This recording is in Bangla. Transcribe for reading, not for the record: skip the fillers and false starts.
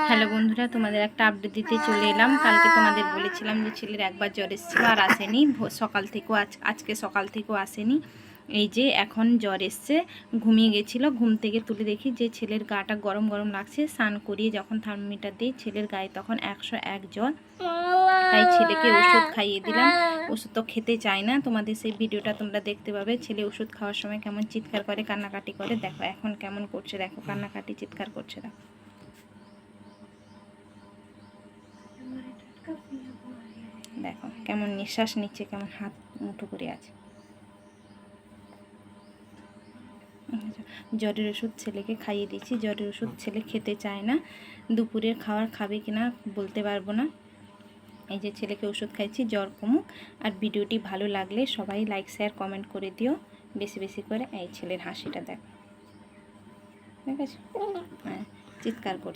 হ্যালো বন্ধুরা, তোমাদের একটা আপডেট দিতে চলে এলাম। কালকে তোমাদের বলেছিলাম যে ছেলের একবার জ্বর এসেছিল আর আসেনি, সকাল থেকেও আজকে সকাল থেকেও আসেনি। এই যে এখন জ্বর এসছে, ঘুমিয়ে গেছিলো, ঘুম থেকে তুলে দেখি যে ছেলের গাটা গরম গরম লাগছে। স্নান করিয়ে যখন থার্মোমিটার দিই ছেলের গায়ে তখন 101 জ্বর। তাই ছেলেকে ওষুধ খাইয়ে দিলাম। ওষুধ তো খেতে চায় না, তোমাদের সেই ভিডিওটা তোমরা দেখতে পাবে। ছেলে ওষুধ খাওয়ার সময় কেমন চিৎকার করে, কান্নাকাটি করে। দেখো এখন কেমন করছে, দেখো কান্নাকাটি চিৎকার করছে। দেখো দেখো কেমন নিঃশ্বাস নিচ্ছে, কেমন হাত মুঠো করে আছে। জ্বরের ওষুধ ছেলেকে খাইয়ে দিয়েছি। জ্বরের ওষুধ ছেলে খেতে চায় না, দুপুরের খাবার খাবে কিনা বলতে পারবো না। এই যে ছেলেকে ওষুধ খাইছি জ্বর কমুক। আর ভিডিওটি ভালো লাগলে সবাই লাইক শেয়ার কমেন্ট করে দিও বেশি বেশি করে। এই ছেলের হাসিটা দেখো, ঠিক আছে, হ্যাঁ চিৎকার করছে।